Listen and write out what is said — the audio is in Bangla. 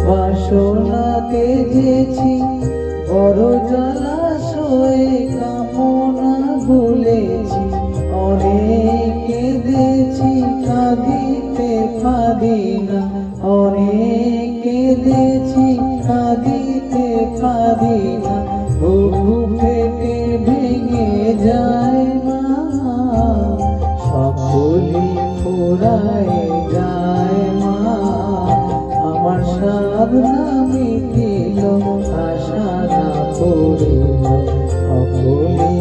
বাসনা তেজেছি বড় জলাশয়ে, কামনা ভুলেছি অনেক কেঁদেছি, কাঁদিতে পারি না অনেক কেঁদেছি, কাঁদিতে পারি না। বুকু ফেটে ভেঙে যায় মা, সকলি ফুরায় যায় মা। আমার সাধনা মিটিল, আশা না পড়িল, সকলি